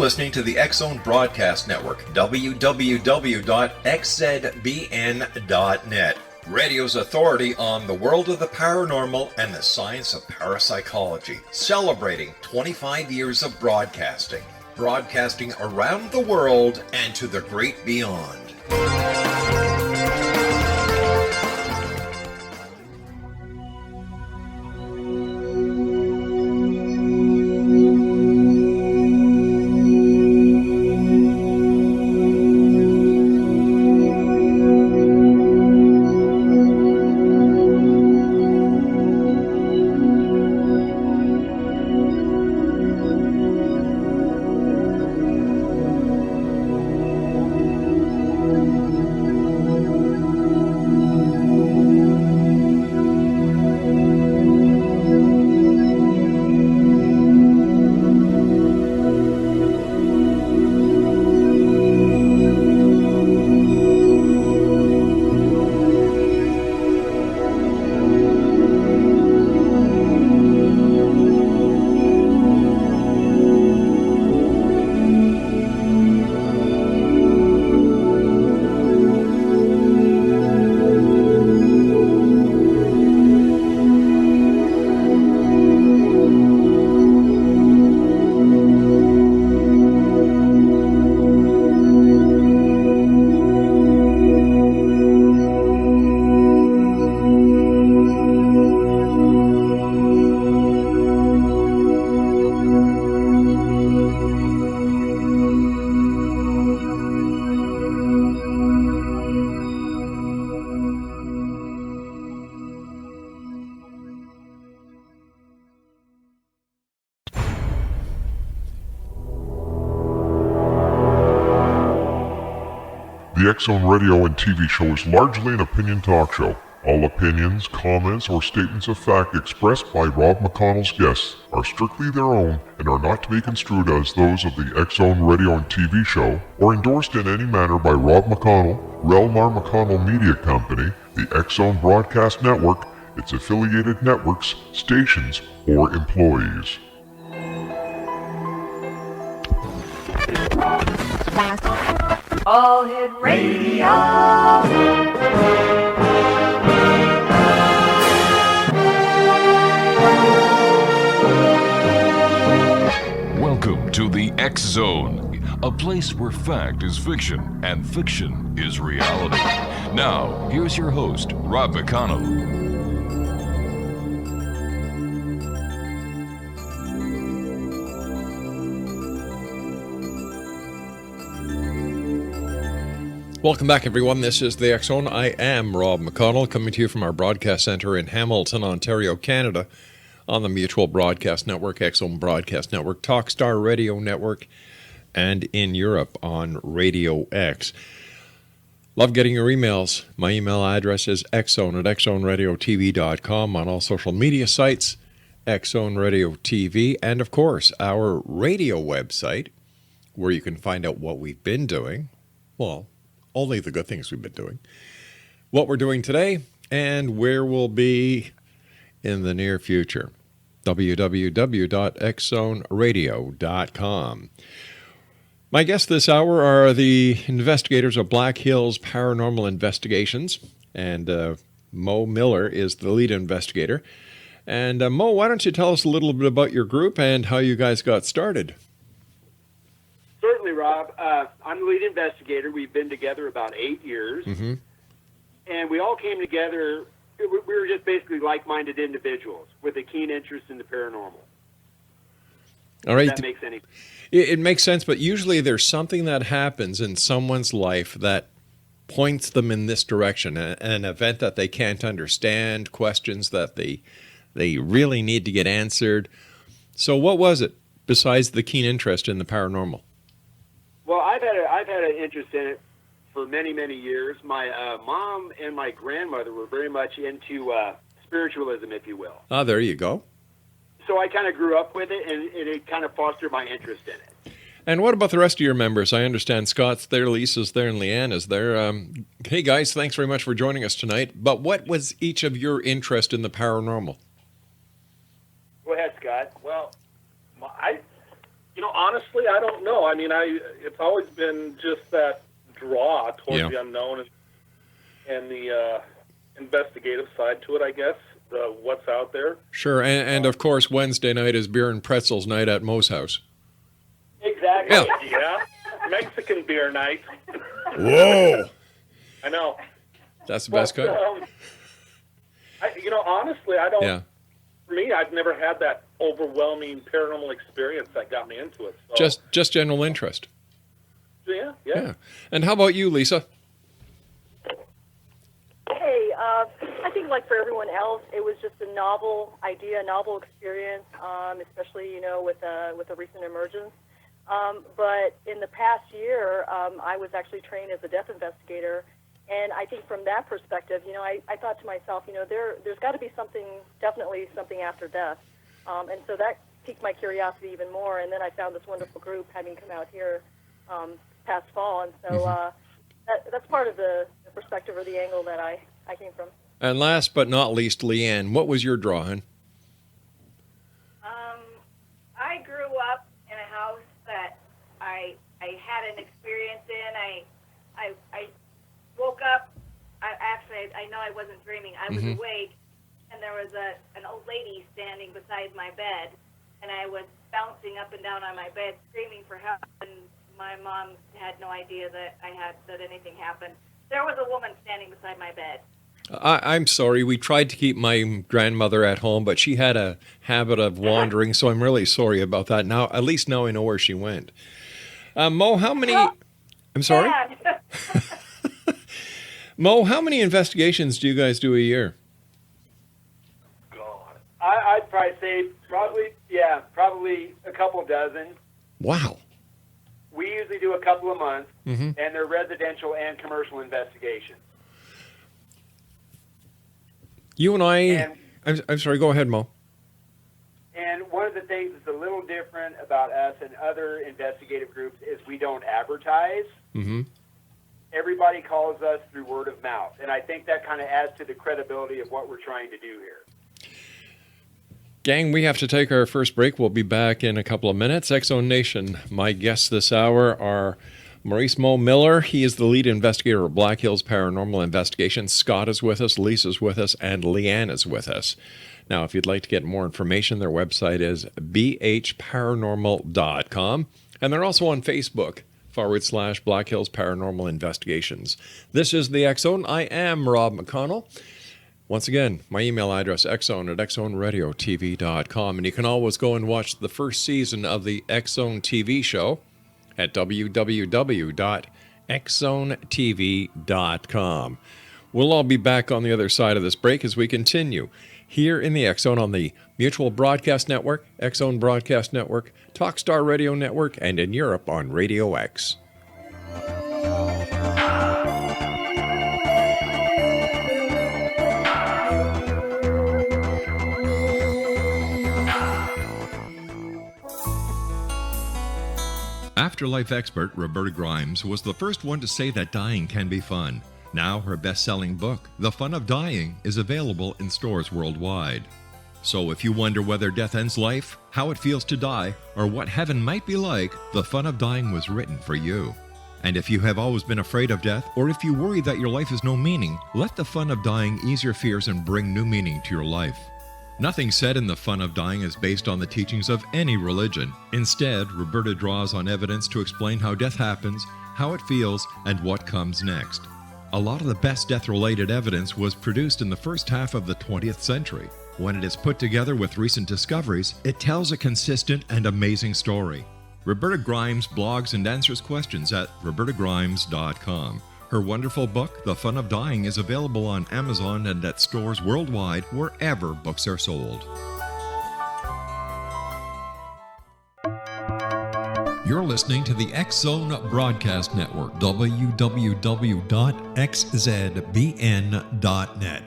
listening to the X-Zone Broadcast Network, www.xzbn.net. Radio's authority on the world of the paranormal and the science of parapsychology, celebrating 25 years of broadcasting around the world and to the great beyond. The X-Zone Radio and TV show is largely an opinion talk show. All opinions, comments, or statements of fact expressed by Rob McConnell's guests are strictly their own and are not to be construed as those of the X-Zone Radio and TV show or endorsed in any manner by Rob McConnell, Relmar McConnell Media Company, the X-Zone Broadcast Network, its affiliated networks, stations, or employees. All Hit Radio. Welcome to the X-Zone, a place where fact is fiction and fiction is reality. Now, here's your host, Rob McConnell. Welcome back, everyone. This is the X-Zone. I am Rob McConnell, coming to you from our broadcast center in Hamilton, Ontario, Canada, on the Mutual Broadcast Network, X-Zone Broadcast Network, Talkstar Radio Network, and in Europe on Radio X. Love getting your emails. My email address is xzone@xzoneradiotv.com, on all social media sites, X-Zone Radio TV, and of course, our radio website, where you can find out what we've been doing. Well, only the good things we've been doing, what we're doing today, and where we'll be in the near future. www.xzoneradio.com. My guests this hour are the investigators of Black Hills Paranormal Investigations, and Mo Miller is the lead investigator. And Mo, why don't you tell us a little bit about your group and how you guys got started? Certainly, Rob. I'm the lead investigator. We've been together about 8 years. Mm-hmm. And we all came together. We were just basically like-minded individuals with a keen interest in the paranormal. All right. If that makes any sense. It makes sense, but usually there's something that happens in someone's life that points them in this direction, an event that they can't understand, questions that they really need to get answered. So what was it besides the keen interest in the paranormal? Well, I've had an interest in it for many, many years. My mom and my grandmother were very much into spiritualism, if you will. Ah, there you go. So I kind of grew up with it, and it kind of fostered my interest in it. And what about the rest of your members? I understand Scott's there, Lisa's there, and Leanne is there. Hey, guys, thanks very much for joining us tonight. But what was each of your interest in the paranormal? Go ahead, Scott. Well, honestly, I don't know. I mean, it's always been just that draw towards the unknown and the investigative side to it, I guess, the what's out there. Sure, and of course, Wednesday night is beer and pretzels night at Mo's house. Exactly. Yeah. Mexican beer night. Whoa! I know. That's the best kind. Honestly, I don't. Yeah. For me, I've never had that overwhelming paranormal experience that got me into it. So, Just general interest. Yeah. And how about you, Lisa? Hey, I think like for everyone else, it was just a novel idea, a novel experience, especially with the recent emergence. But in the past year, I was actually trained as a death investigator, and I think from that perspective, I thought to myself, there's got to be definitely something after death, and so that piqued my curiosity even more. And then I found this wonderful group having come out here past fall, and so that's part of the perspective or the angle that I came from. And last but not least, Leanne, what was your drawing? I grew up in a house that I had an experience in. I woke up. I know I wasn't dreaming. I was awake, and there was an old lady standing beside my bed, and I was bouncing up and down on my bed, screaming for help. And my mom had no idea that anything happened. There was a woman standing beside my bed. I'm sorry. We tried to keep my grandmother at home, but she had a habit of wandering, so I'm really sorry about that. Now, at least now I know where she went. Mo, how many... I'm sorry? Mo, how many investigations do you guys do a year? God. I'd probably say probably a couple dozen. Wow. We usually do a couple a month, and they're residential and commercial investigations. You and I... I'm sorry, go ahead, Mo. And one of the things that's a little different about us and other investigative groups is we don't advertise. Mm-hmm. Everybody calls us through word of mouth, and I think that kind of adds to the credibility of what we're trying to do here. Gang, we have to take our first break. We'll be back in a couple of minutes. X-Zone Nation, my guests this hour are Maurice Mo Miller. He is the lead investigator of Black Hills Paranormal Investigation. Scott is with us, Lisa's with us, and Leanne is with us. Now, if you'd like to get more information, their website is bhparanormal.com. And they're also on Facebook, /Black Hills Paranormal Investigations. This is the X-Zone. I am Rob McConnell. Once again, my email address, xzone@xzoneradiotv.com. And you can always go and watch the first season of the X-Zone TV show at www.xzonetv.com. We'll all be back on the other side of this break as we continue here in the X-Zone on the Mutual Broadcast Network, X-Zone Broadcast Network, Talkstar Radio Network, and in Europe on Radio X. Afterlife expert Roberta Grimes was the first one to say that dying can be fun. Now her best-selling book, The Fun of Dying, is available in stores worldwide. So if you wonder whether death ends life, how it feels to die, or what heaven might be like, The Fun of Dying was written for you. And if you have always been afraid of death, or if you worry that your life has no meaning, let The Fun of Dying ease your fears and bring new meaning to your life. Nothing said in The Fun of Dying is based on the teachings of any religion. Instead, Roberta draws on evidence to explain how death happens, how it feels, and what comes next. A lot of the best death-related evidence was produced in the first half of the 20th century. When it is put together with recent discoveries, it tells a consistent and amazing story. Roberta Grimes blogs and answers questions at robertagrimes.com. Her wonderful book, The Fun of Dying, is available on Amazon and at stores worldwide wherever books are sold. You're listening to the X-Zone Broadcast Network, www.xzbn.net.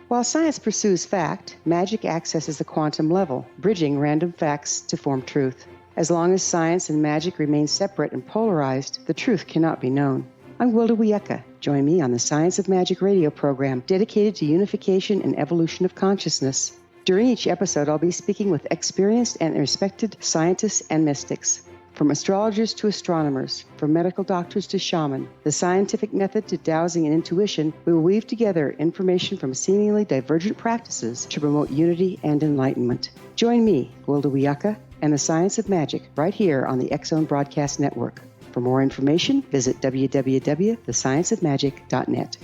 While science pursues fact, magic accesses the quantum level, bridging random facts to form truth. As long as science and magic remain separate and polarized, the truth cannot be known. I'm Wilda Wiecka. Join me on the Science of Magic radio program dedicated to unification and evolution of consciousness. During each episode, I'll be speaking with experienced and respected scientists and mystics. From astrologers to astronomers, from medical doctors to shaman, the scientific method to dowsing and intuition, we will weave together information from seemingly divergent practices to promote unity and enlightenment. Join me, Wilda Wiecka, and the Science of Magic right here on the X Zone Broadcast Network. For more information, visit www.thescienceofmagic.net.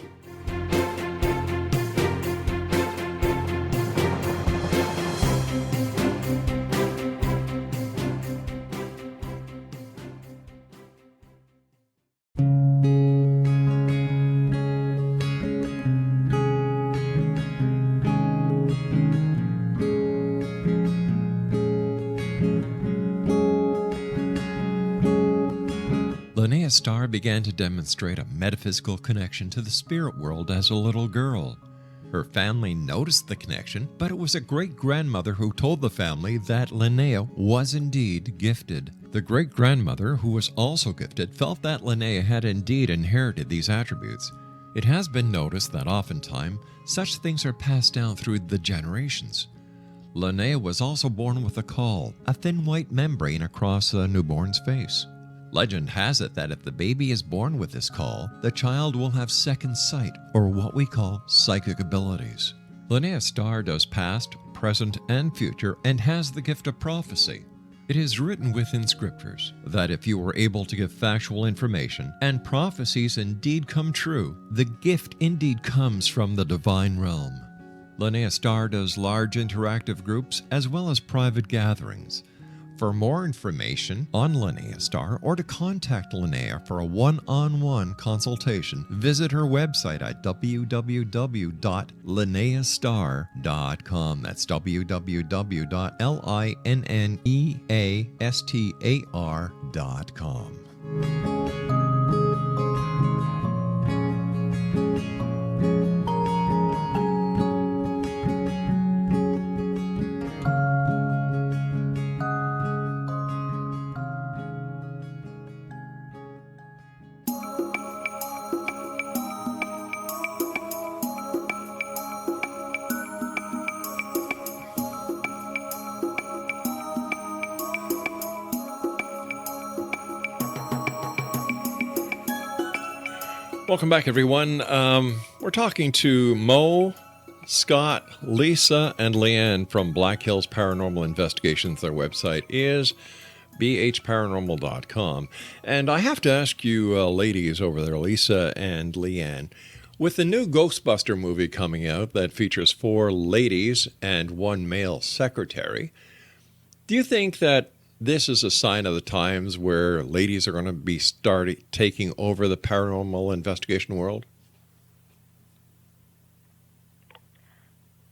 Linnea Starr began to demonstrate a metaphysical connection to the spirit world as a little girl. Her family noticed the connection, but it was a great-grandmother who told the family that Linnea was indeed gifted. The great-grandmother, who was also gifted, felt that Linnea had indeed inherited these attributes. It has been noticed that oftentimes such things are passed down through the generations. Linnea was also born with a caul, a thin white membrane across a newborn's face. Legend has it that if the baby is born with this caul, the child will have second sight, or what we call psychic abilities. Linnea Starr does past, present, and future, and has the gift of prophecy. It is written within scriptures that if you are able to give factual information and prophecies indeed come true, the gift indeed comes from the divine realm. Linnea Starr does large interactive groups as well as private gatherings. For more information on Linnea Starr or to contact Linnea for a one-on-one consultation, visit her website at www.linneastar.com. That's www.linneastar.com. Welcome back, everyone. We're talking to Mo, Scott, Lisa, and Leanne from Black Hills Paranormal Investigations. Their website is bhparanormal.com. And I have to ask you ladies over there, Lisa and Leanne, with the new Ghostbuster movie coming out that features 4 ladies and 1 male secretary, do you think that this is a sign of the times where ladies are going to be taking over the paranormal investigation world?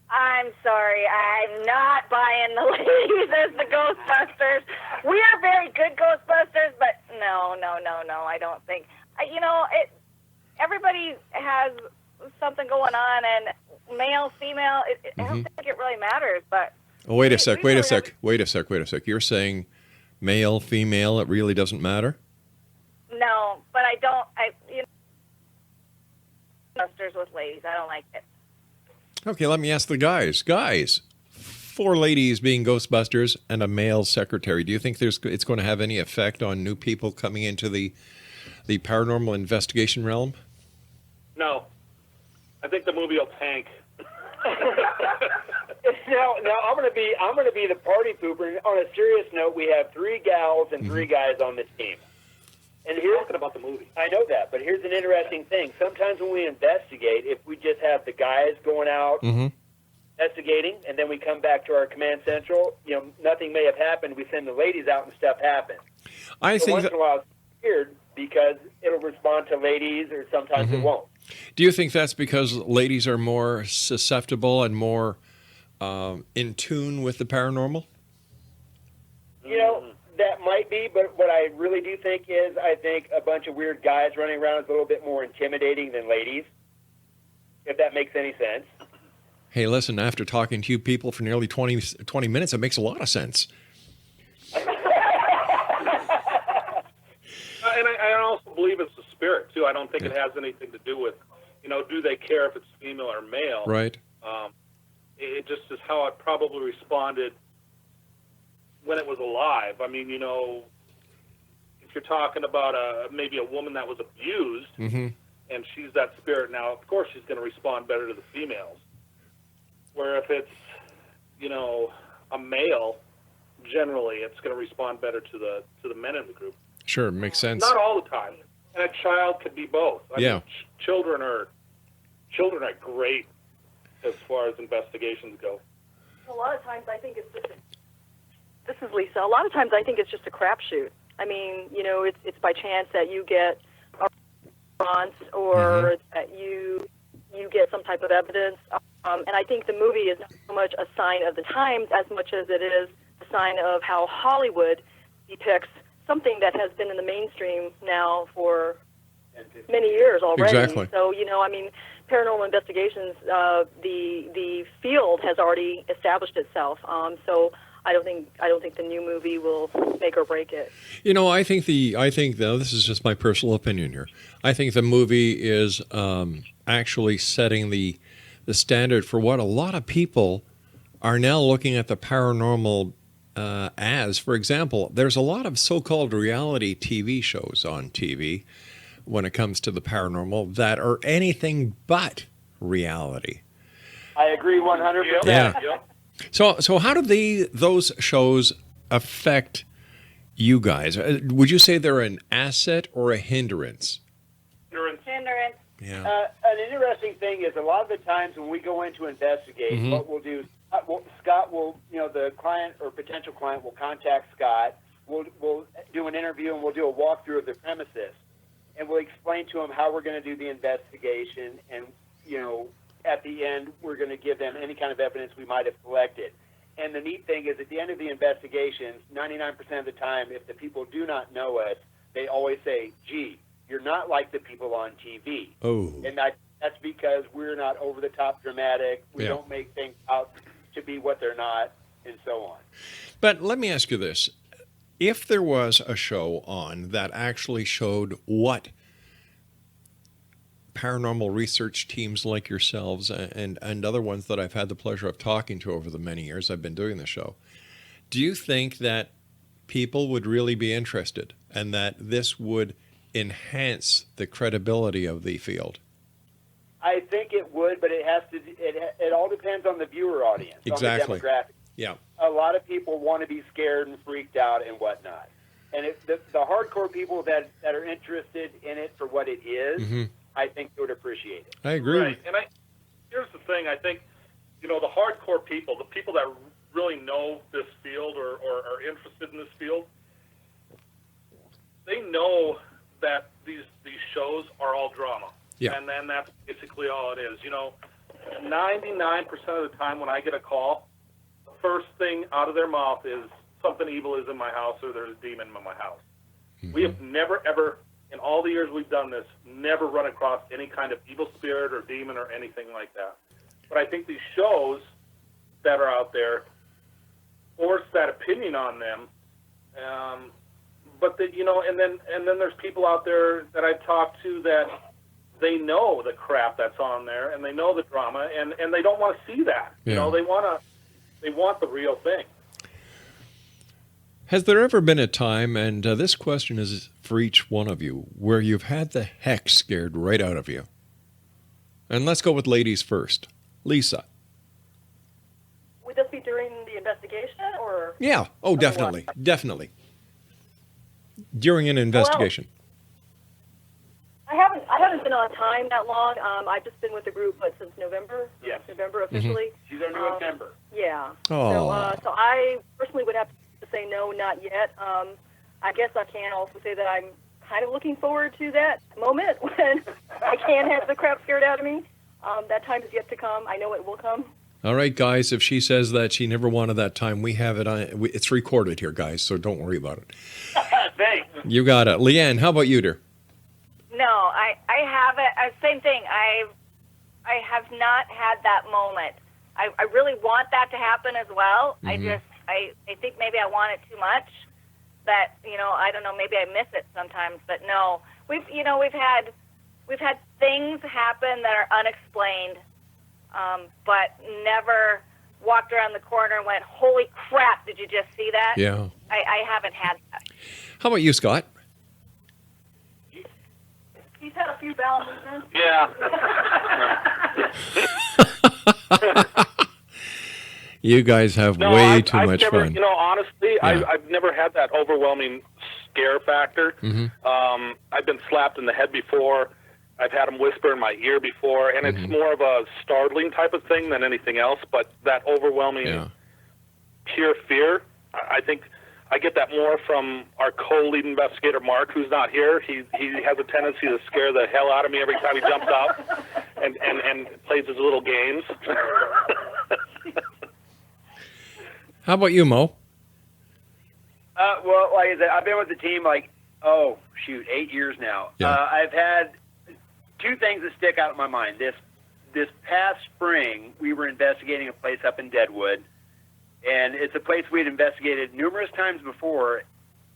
I'm sorry, I'm not buying the ladies as the Ghostbusters. We are very good Ghostbusters, but no, I don't think. Everybody has something going on, and male, female, I don't think it really matters, but... Oh, wait a sec. You're saying male, female, it really doesn't matter? No, but Ghostbusters with ladies, I don't like it. Okay, let me ask the guys. Guys, 4 ladies being Ghostbusters and a male secretary, do you think it's going to have any effect on new people coming into the paranormal investigation realm? No. I think the movie will tank. No, I'm gonna be the party pooper. And on a serious note, we have 3 gals and 3 guys on the team. And here's talking about the movie. I know that, but here's an interesting thing. Sometimes when we investigate, if we just have the guys going out investigating, and then we come back to our command central, nothing may have happened. We send the ladies out and stuff happens. I think once in a while it's weird because it'll respond to ladies, or sometimes it won't. Do you think that's because ladies are more susceptible and more in tune with the paranormal? That might be, but what I really do think is I think a bunch of weird guys running around is a little bit more intimidating than ladies, if that makes any sense. Hey, listen, after talking to you people for nearly 20 minutes, it makes a lot of sense. And I also believe it's the spirit, too. too. I don't think it has anything to do with, do they care if it's female or male? Right. It just is how it probably responded when it was alive. I mean, if you're talking about maybe a woman that was abused, and she's that spirit now, of course she's going to respond better to the females. Where if it's, a male, generally it's going to respond better to the men in the group. Sure, makes sense. Not all the time. And a child could be both. I Yeah. mean, children are great as far as investigations go. A lot of times I think it's just this is Lisa. A lot of times I think it's just a crapshoot. I mean, it's by chance that you get a response or that you get some type of evidence. And I think the movie is not so much a sign of the times as much as it is a sign of how Hollywood depicts something that has been in the mainstream now for many years already. Exactly. So, paranormal investigations, the field has already established itself. So I don't think the new movie will make or break it. I think though, this is just my personal opinion here. I think the movie is actually setting the standard for what a lot of people are now looking at the paranormal as. For example, there's a lot of so-called reality TV shows on TV when it comes to the paranormal that are anything but reality. I agree 100%. Yeah. Yep. So how do those shows affect you guys? Would you say they're an asset or a hindrance? Hindrance. Yeah. An interesting thing is a lot of the times when we go in to investigate, what we'll do, Scott will, the client or potential client will contact Scott. We'll do an interview and we'll do a walkthrough of the premises. And we'll explain to them how we're going to do the investigation. And, at the end, we're going to give them any kind of evidence we might have collected. And the neat thing is at the end of the investigation, 99% of the time, if the people do not know us, they always say, gee, you're not like the people on TV. Oh. And that's because we're not over-the-top dramatic. We don't make things out to be what they're not, and so on. But let me ask you this. If there was a show on that actually showed what paranormal research teams like yourselves and other ones that I've had the pleasure of talking to over the many years I've been doing the show, do you think that people would really be interested and that this would enhance the credibility of the field? I think it would, but it all depends on the viewer audience, Exactly. on the demographic. Yeah. A lot of people want to be scared and freaked out and whatnot. And the hardcore people that are interested in it for what it is, I think they would appreciate it. I agree. Right. And here's the thing. I think, the hardcore people, the people that really know this field or are interested in this field, they know that these shows are all drama. Yeah. And then that's basically all it is. 99% of the time when I get a call, the first thing out of their mouth is something evil is in my house or there's a demon in my house. We have never, ever, in all the years we've done this, never run across any kind of evil spirit or demon or anything like that. But I think these shows that are out there force that opinion on them. But and then there's people out there that I've talked to that they know the crap that's on there and they know the drama and they don't want to see that. Yeah. They want the real thing. Has there ever been a time, and this question is for each one of you, where you've had the heck scared right out of you? And let's go with ladies first. Lisa. Would this be during the investigation or? Yeah. Oh, definitely. Definitely. During an investigation. I haven't been on time that long. I've just been with the group since November. Yes. November officially. She's our newest member. Yeah. Oh. So I personally would have to say no, not yet. I guess I can also say that I'm kind of looking forward to that moment when I can have the crap scared out of me. That time is yet to come. I know it will come. All right, guys, if she says that she never wanted that time, we have it on. It's recorded here, guys, so don't worry about it. Thanks. You got it. Leanne, how about you, dear? No, I have it. Same thing. I have not had that moment. I really want that to happen as well. I think maybe I want it too much. That I don't know. Maybe I miss it sometimes. But no, we've had we've had things happen that are unexplained, but never walked around the corner and went, "Holy crap! Did you just see that?" Yeah. I haven't had that. How about you, Scott? He's had a few bowel movements. Yeah. You guys have No, way I've too much never, fun. You know, honestly, Yeah. I've never had that overwhelming scare factor. I've been slapped in the head before. I've had them whisper in my ear before, and it's more of a startling type of thing than anything else. But that overwhelming, pure fear, I think I get that more from our co-lead investigator, Mark, who's not here. He has a tendency to scare the hell out of me every time he jumps up and plays his little games. How about you, Mo? Well, like I said, I've been with the team 8 years now. Yeah. I've had two things that stick out in my mind. This past spring, we were investigating a place up in Deadwood, and it's a place we had investigated numerous times before,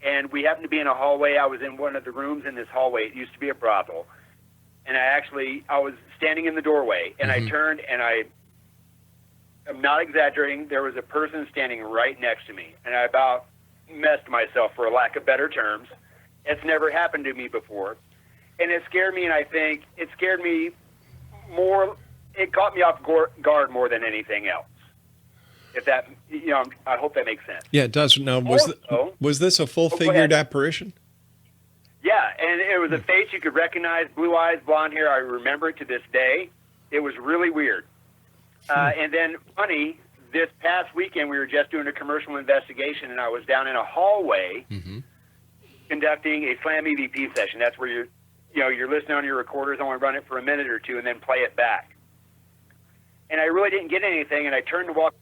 and we happened to be in a hallway. I was in one of the rooms in this hallway. It used to be a brothel, and I was standing in the doorway, and I turned, and I'm not exaggerating, there was a person standing right next to me, and I about messed myself, for a lack of better terms. It's never happened to me before. And it scared me, and I think it scared me more, it caught me off guard more than anything else. If that, I hope that makes sense. Yeah, it does. Now, was this a full-figured apparition? Yeah, and it was a face you could recognize, blue eyes, blonde hair. I remember it to this day. It was really weird. And then, funny, this past weekend we were just doing a commercial investigation, and I was down in a hallway conducting a Slam EVP session. That's where you're listening on your recorders. I want to run it for a minute or two and then play it back. And I really didn't get anything, and I turned to walk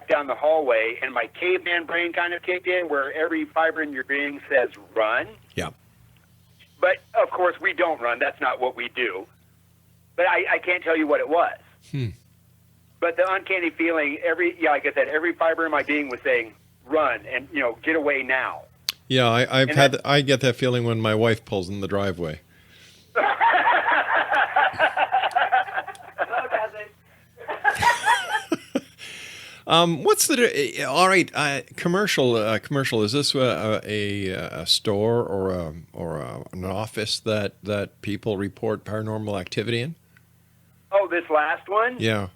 down the hallway, and my caveman brain kind of kicked in, where every fiber in your being says run. Yeah. But, of course, we don't run. That's not what we do. But I can't tell you what it was. But the uncanny feeling, like I said, every fiber in my being was saying, run, and, get away now. Yeah, I get that feeling when my wife pulls in the driveway. What's the all right? Commercial. Commercial. Is this a store or an office that people report paranormal activity in? Oh, this last one? Yeah.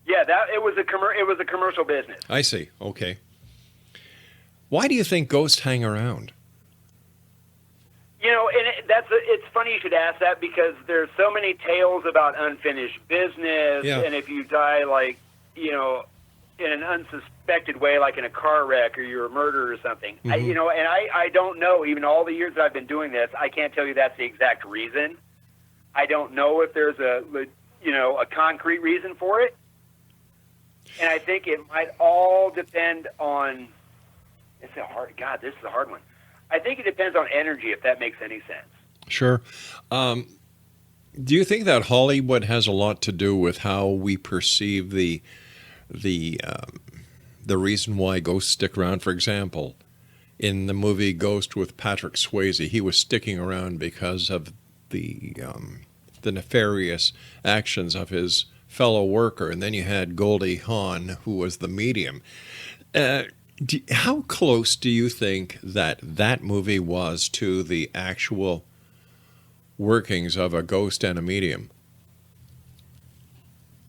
Yeah, it was a commercial business. I see. Okay. Why do you think ghosts hang around? It's funny you should ask that, because there's so many tales about unfinished business, and if you die in an unsuspected way, like in a car wreck or you're a murderer or something. I don't know, even all the years that I've been doing this, I can't tell you that's the exact reason. I don't know if there's a concrete reason for it. And I think it might all depend on, this is a hard one. I think it depends on energy, if that makes any sense. Sure. Do you think that Hollywood has a lot to do with how we perceive the reason why ghosts stick around? For example, in the movie Ghost with Patrick Swayze, he was sticking around because of the nefarious actions of his fellow worker, and then you had Goldie Hawn, who was the medium. How close do you think that movie was to the actual workings of a ghost and a medium?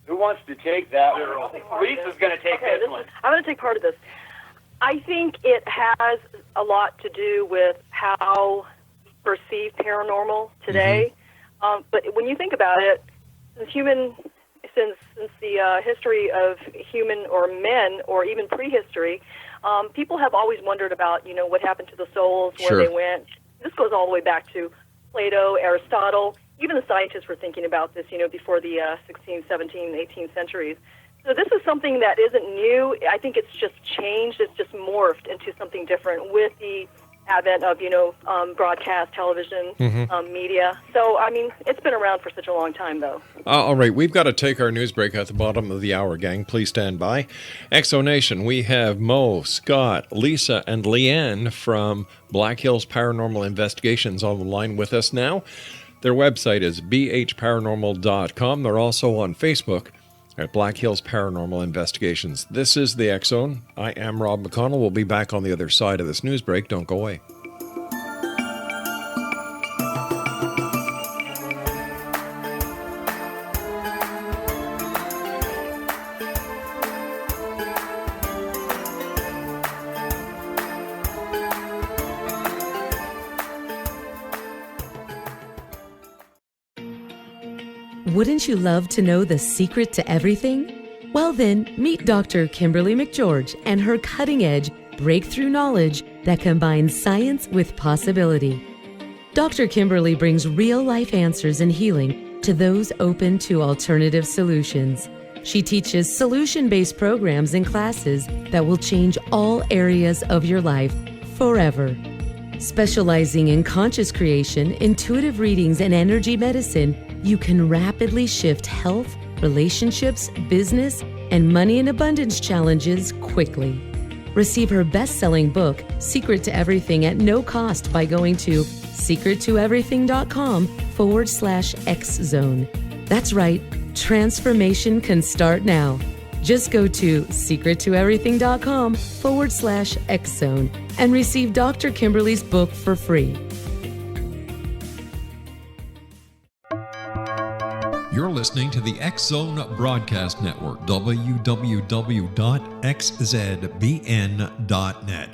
Who wants to take that one? Lisa's going to take this one. I'm going to take part of this. I think it has a lot to do with how perceive paranormal today. But when you think about it, since the history of human or men, or even prehistory, people have always wondered about, what happened to the souls, where they went. This goes all the way back to Plato, Aristotle. Even the scientists were thinking about this, before the 16th, 17th, 18th centuries. So this is something that isn't new. I think it's just changed. It's just morphed into something different with the advent of, broadcast, television, media. So, it's been around for such a long time, though. All right, we've got to take our news break at the bottom of the hour, gang. Please stand by. Exonation, we have Mo, Scott, Lisa, and Leanne from Black Hills Paranormal Investigations on the line with us now. Their website is bhparanormal.com. They're also on Facebook at Black Hills Paranormal Investigations. This is the X Zone. I am Rob McConnell. We'll be back on the other side of this news break. Don't go away. Wouldn't you love to know the secret to everything? Well then, meet Dr. Kimberly McGeorge and her cutting-edge breakthrough knowledge that combines science with possibility. Dr. Kimberly brings real-life answers and healing to those open to alternative solutions. She teaches solution-based programs and classes that will change all areas of your life forever. Specializing in conscious creation, intuitive readings, and energy medicine, you can rapidly shift health, relationships, business, and money and abundance challenges quickly. Receive her best-selling book, Secret to Everything, at no cost by going to secrettoeverything.com/X-Zone. That's right, transformation can start now. Just go to secrettoeverything.com/X-Zone and receive Dr. Kimberly's book for free. You're listening to the X Zone Broadcast Network, www.xzbn.net.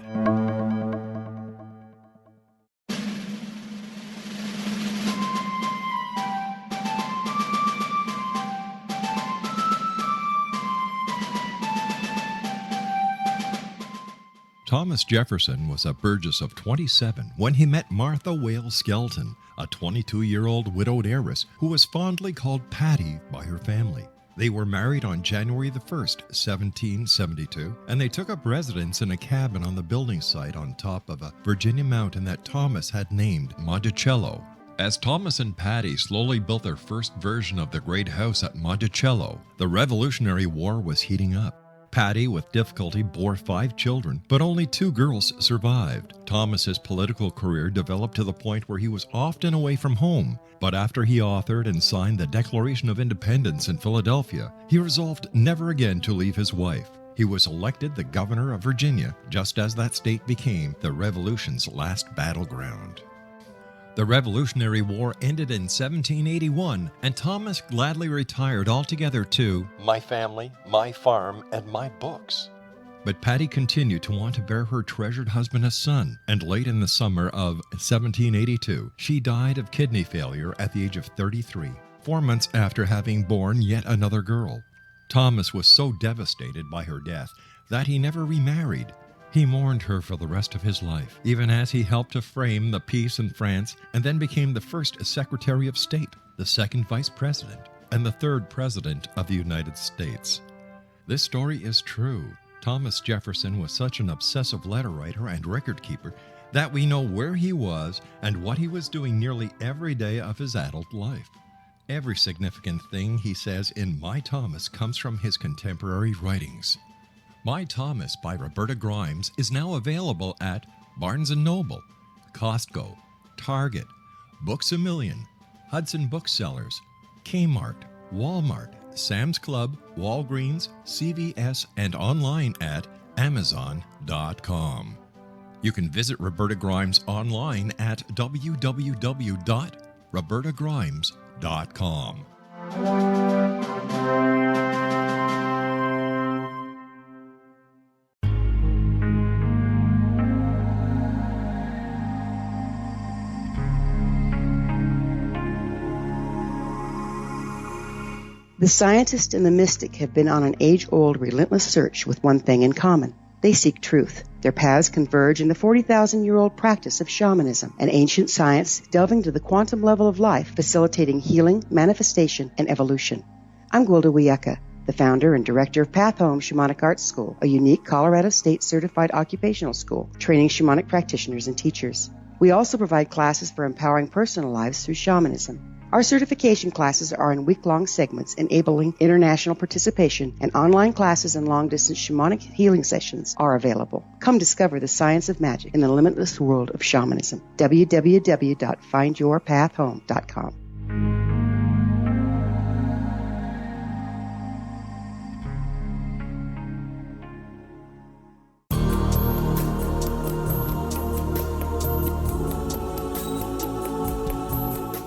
Thomas Jefferson was a Burgess of 27 when he met Martha Wales Skelton, a 22-year-old widowed heiress who was fondly called Patty by her family. They were married on January the 1st, 1772, and they took up residence in a cabin on the building site on top of a Virginia mountain that Thomas had named Monticello. As Thomas and Patty slowly built their first version of the great house at Monticello, the Revolutionary War was heating up. Patty, with difficulty, bore 5 children, but only 2 girls survived. Thomas's political career developed to the point where he was often away from home, but after he authored and signed the Declaration of Independence in Philadelphia, he resolved never again to leave his wife. He was elected the governor of Virginia, just as that state became the Revolution's last battleground. The Revolutionary War ended in 1781, and Thomas gladly retired altogether to my family, my farm, and my books. But Patty continued to want to bear her treasured husband a son, and late in the summer of 1782, she died of kidney failure at the age of 33, 4 months after having borne yet another girl. Thomas was so devastated by her death that he never remarried. He mourned her for the rest of his life, even as he helped to frame the peace in France and then became the first Secretary of State, the second Vice President, and the third President of the United States. This story is true. Thomas Jefferson was such an obsessive letter writer and record keeper that we know where he was and what he was doing nearly every day of his adult life. Every significant thing he says in My Thomas comes from his contemporary writings. My Thomas by Roberta Grimes is now available at Barnes & Noble, Costco, Target, Books A Million, Hudson Booksellers, Kmart, Walmart, Sam's Club, Walgreens, CVS, and online at Amazon.com. You can visit Roberta Grimes online at www.robertagrimes.com. The scientist and the mystic have been on an age-old, relentless search with one thing in common. They seek truth. Their paths converge in the 40,000-year-old practice of shamanism, an ancient science delving to the quantum level of life, facilitating healing, manifestation, and evolution. I'm Gwilda Wiyaka, the founder and director of Path Home Shamanic Arts School, a unique Colorado State-certified occupational school, training shamanic practitioners and teachers. We also provide classes for empowering personal lives through shamanism. Our certification classes are in week-long segments enabling international participation, and online classes and long-distance shamanic healing sessions are available. Come discover the science of magic in the limitless world of shamanism. www.findyourpathhome.com.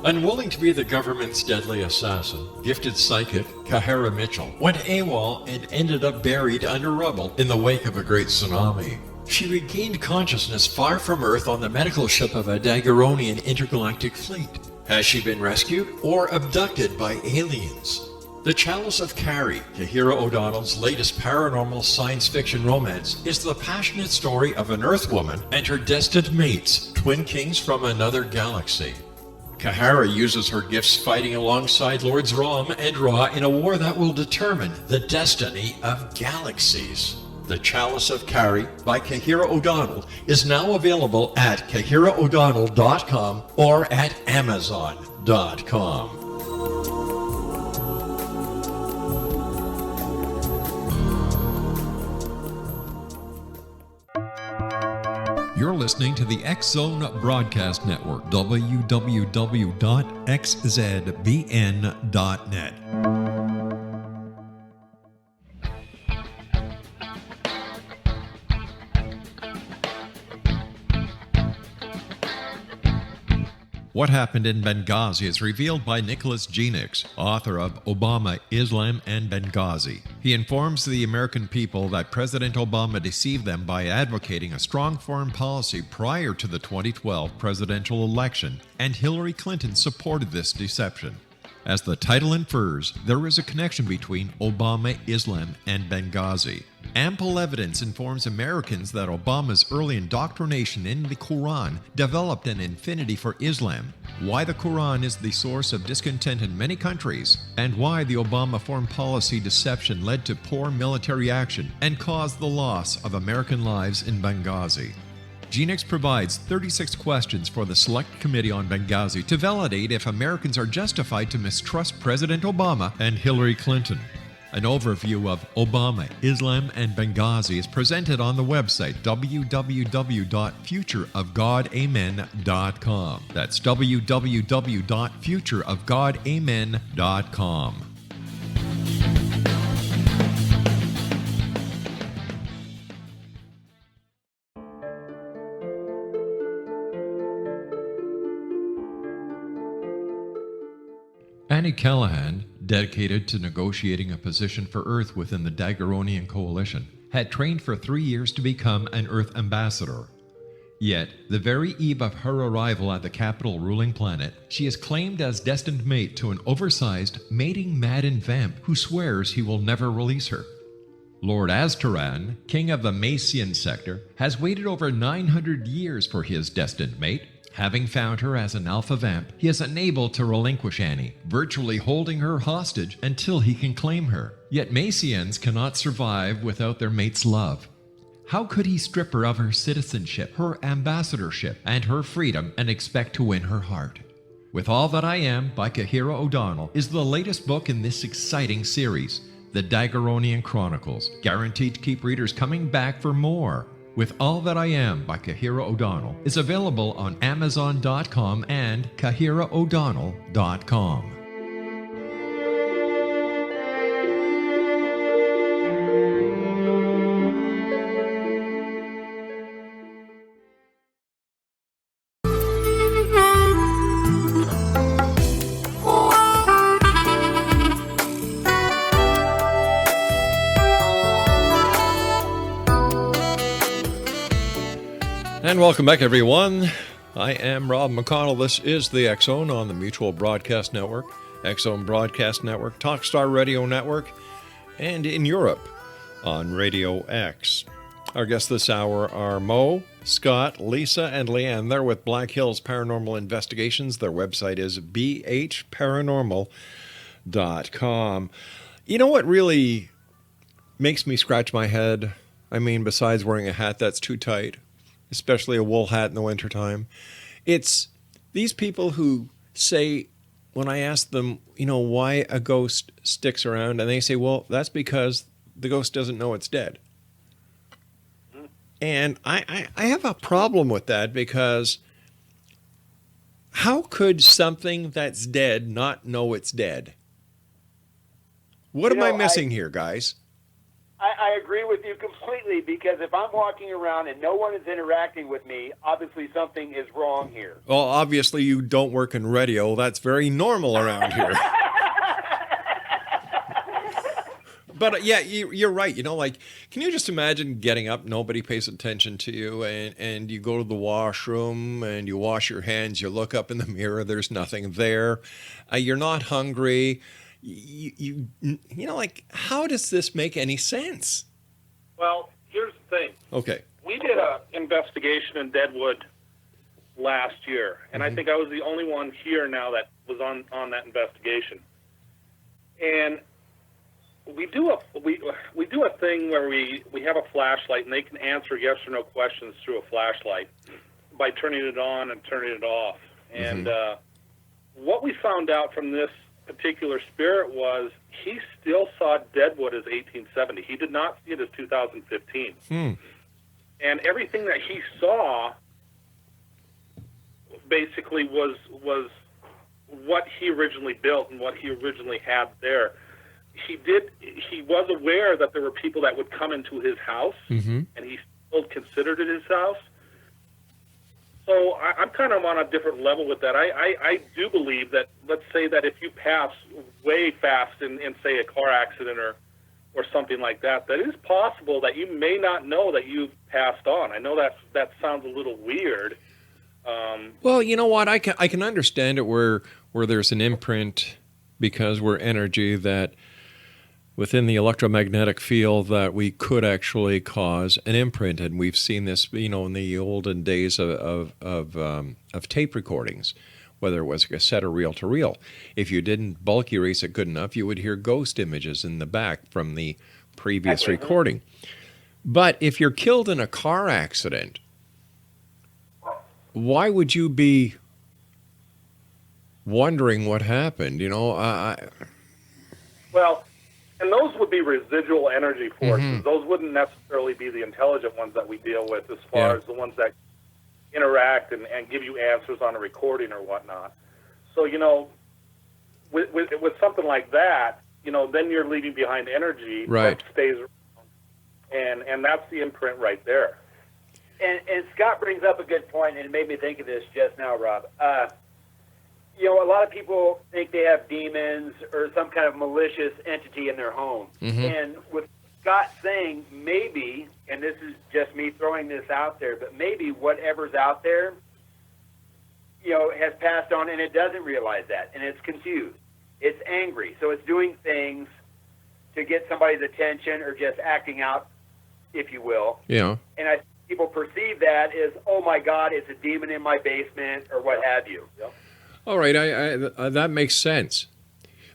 Unwilling to be the government's deadly assassin, gifted psychic Kahara Mitchell went AWOL and ended up buried under rubble in the wake of a great tsunami. She regained consciousness far from Earth on the medical ship of a Daguerreonian intergalactic fleet. Has she been rescued or abducted by aliens? The Chalice of Carrie, Kahira O'Donnell's latest paranormal science fiction romance, is the passionate story of an Earth woman and her destined mates, twin kings from another galaxy. Kahara uses her gifts fighting alongside Lords Rom and Ra in a war that will determine the destiny of galaxies. The Chalice of Carrie by Kahira O'Donnell is now available at KahiraO'Donnell.com or at Amazon.com. You're listening to the X Zone Broadcast Network, www.xzbn.net. What Happened in Benghazi is revealed by Nicholas Genix, author of Obama, Islam, and Benghazi. He informs the American people that President Obama deceived them by advocating a strong foreign policy prior to the 2012 presidential election, and Hillary Clinton supported this deception. As the title infers, there is a connection between Obama, Islam, and Benghazi. Ample evidence informs Americans that Obama's early indoctrination in the Quran developed an affinity for Islam, why the Quran is the source of discontent in many countries, and why the Obama foreign policy deception led to poor military action and caused the loss of American lives in Benghazi. Genix provides 36 questions for the Select Committee on Benghazi to validate if Americans are justified to mistrust President Obama and Hillary Clinton. An overview of Obama, Islam, and Benghazi is presented on the website www.futureofgodamen.com. That's www.futureofgodamen.com. Annie Callahan, dedicated to negotiating a position for Earth within the Daguerreonian Coalition, had trained for 3 years to become an Earth ambassador. Yet, the very eve of her arrival at the capital ruling planet, she is claimed as destined mate to an oversized, mating-maddened vamp who swears he will never release her. Lord Aztaran, king of the Macian sector, has waited over 900 years for his destined mate. Having found her as an alpha vamp, he is unable to relinquish Annie, virtually holding her hostage until he can claim her. Yet Macians cannot survive without their mate's love. How could he strip her of her citizenship, her ambassadorship, and her freedom and expect to win her heart? With All That I Am by Kahira O'Donnell is the latest book in this exciting series, The Daguerreonian Chronicles, guaranteed to keep readers coming back for more. With All That I Am by Kahira O'Donnell is available on Amazon.com and KahiraO'Donnell.com. And welcome back, everyone. I am Rob McConnell. This is the X Zone on the Mutual Broadcast Network, X Zone Broadcast Network, Talkstar Radio Network, and in Europe on Radio X. Our guests this hour are Mo, Scott, Lisa, and Leanne. They're with Black Hills Paranormal Investigations. Their website is bhparanormal.com. You know what really makes me scratch my head? I mean, besides wearing a hat that's too tight, especially a wool hat in the wintertime. It's these people who say, when I ask them, why a ghost sticks around, and they say, well, that's because the ghost doesn't know it's dead. And I have a problem with that, because how could something that's dead not know it's dead? What am I missing here, guys? I agree with you completely, because if I'm walking around and no one is interacting with me, obviously something is wrong here. Well, obviously you don't work in radio. That's very normal around here. But yeah, you're right. Like, can you just imagine getting up, nobody pays attention to you, and you go to the washroom and you wash your hands, you look up in the mirror, there's nothing there. You're not hungry. Like, how does this make any sense? Well, here's the thing. Okay. We did an investigation in Deadwood last year, and I think I was the only one here now that was on that investigation. And we do a thing where we have a flashlight, and they can answer yes or no questions through a flashlight by turning it on and turning it off. And what we found out from this particular spirit was he still saw Deadwood as 1870. He did not see it as 2015. And everything that he saw basically was what he originally built and what he originally had there. He was aware that there were people that would come into his house, and he still considered it his house. So I'm kind of on a different level with that. I do believe that, let's say that if you pass way fast in say, a car accident or something like that, that it is possible that you may not know that you've passed on. I know that sounds a little weird. Well, you know what? I can understand it where there's an imprint, because we're energy, that within the electromagnetic field that we could actually cause an imprint. And we've seen this, in the olden days of tape recordings, whether it was cassette or reel-to-reel. If you didn't bulk erase it good enough, you would hear ghost images in the back from the previous recording. But if you're killed in a car accident, why would you be wondering what happened? Well, and those would be residual energy forces. Those wouldn't necessarily be the intelligent ones that we deal with, as far as the ones that interact and give you answers on a recording or whatnot. So, with something like that, then you're leaving behind energy that stays around. And that's the imprint right there. And Scott brings up a good point, and it made me think of this just now, Rob. A lot of people think they have demons or some kind of malicious entity in their home. And with Scott saying maybe, and this is just me throwing this out there, but maybe whatever's out there, has passed on, and it doesn't realize that, and it's confused. It's angry, so it's doing things to get somebody's attention or just acting out, if you will. Yeah. And I think people perceive that as, oh my God, it's a demon in my basement or what have you. All right, I that makes sense.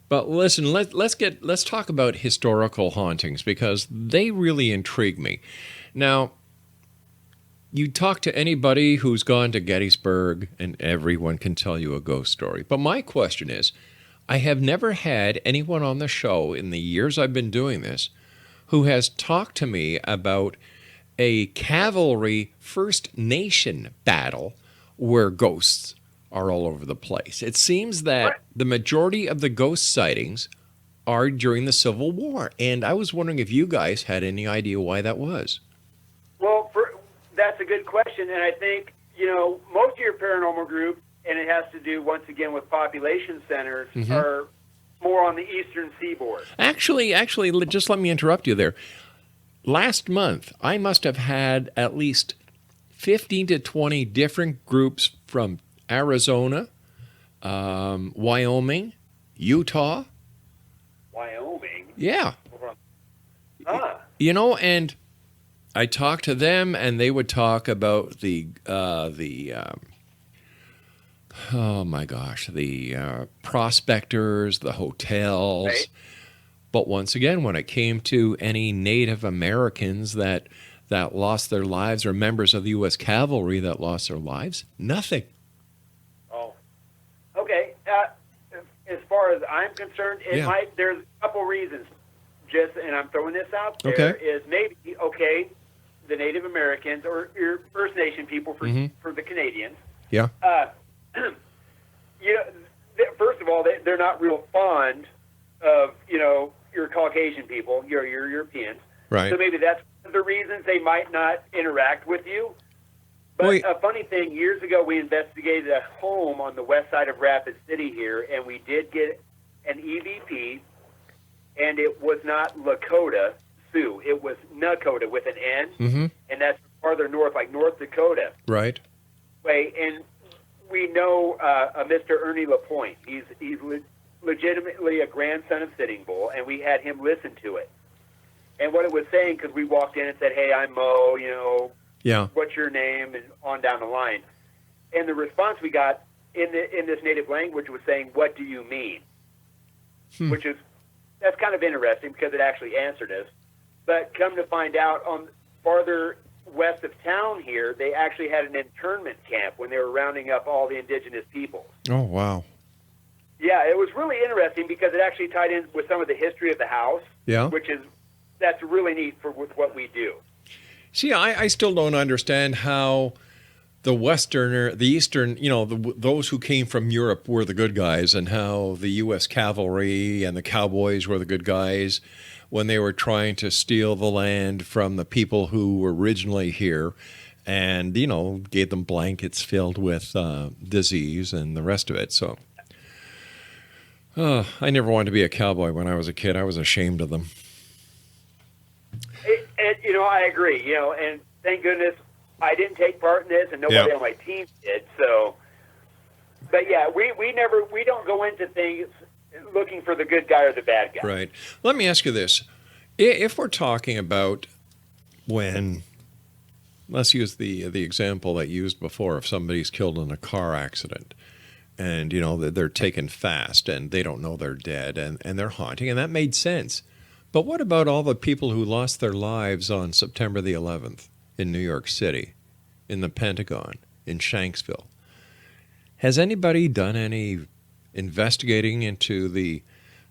But listen, let's talk about historical hauntings, because they really intrigue me. Now, you talk to anybody who's gone to Gettysburg, and everyone can tell you a ghost story. But my question is, I have never had anyone on the show in the years I've been doing this who has talked to me about a cavalry First Nation battle where ghosts are all over the place. It seems that the majority of the ghost sightings are during the Civil War, and I was wondering if you guys had any idea why that was. Well, that's a good question, and I think, most of your paranormal group, and it has to do, once again, with population centers, are more on the eastern seaboard. Actually, just let me interrupt you there. Last month, I must have had at least 15 to 20 different groups from Arizona, Wyoming, Utah. Wyoming? Yeah. Ah. And I talked to them, and they would talk about the prospectors, the hotels. Right. But once again, when it came to any Native Americans that lost their lives, or members of the U.S. Cavalry that lost their lives, nothing. Oh. Okay. As far as I'm concerned, there's a couple reasons. And I'm throwing this out there, is maybe, the Native Americans or your First Nation people for the Canadians. Yeah. First of all, they're not real fond of, your Caucasian people, your Europeans. Right. So maybe that's one of the reasons they might not interact with you. But a funny thing, years ago we investigated a home on the west side of Rapid City here, and we did get an EVP, and it was not Lakota Sioux. It was Nakota with an N, and that's farther north, like North Dakota. Right. And we know a Mr. Ernie LaPointe. He's legitimately a grandson of Sitting Bull, and we had him listen to it. And what it was saying, because we walked in and said, "Hey, I'm Mo, what's your name?" and on down the line. And the response we got in this native language was saying, "What do you mean?" That's kind of interesting because it actually answered us. But come to find out, on farther west of town here, they actually had an internment camp when they were rounding up all the indigenous peoples. Oh, wow. Yeah, it was really interesting because it actually tied in with some of the history of the house, that's really neat with what we do. See, I still don't understand how the Eastern, those who came from Europe were the good guys, and how the U.S. cavalry and the cowboys were the good guys when they were trying to steal the land from the people who were originally here and, gave them blankets filled with disease and the rest of it. So I never wanted to be a cowboy when I was a kid. I was ashamed of them. I agree, and thank goodness I didn't take part in this, and nobody on my team did. So, but yeah, we don't go into things looking for the good guy or the bad guy. Right. Let me ask you this: if we're talking about when, let's use the example that you used before, if somebody's killed in a car accident, and they're taken fast and they don't know they're dead, and they're haunting, and that made sense. But what about all the people who lost their lives on September the 11th in New York City, in the Pentagon, in Shanksville? Has anybody done any investigating into the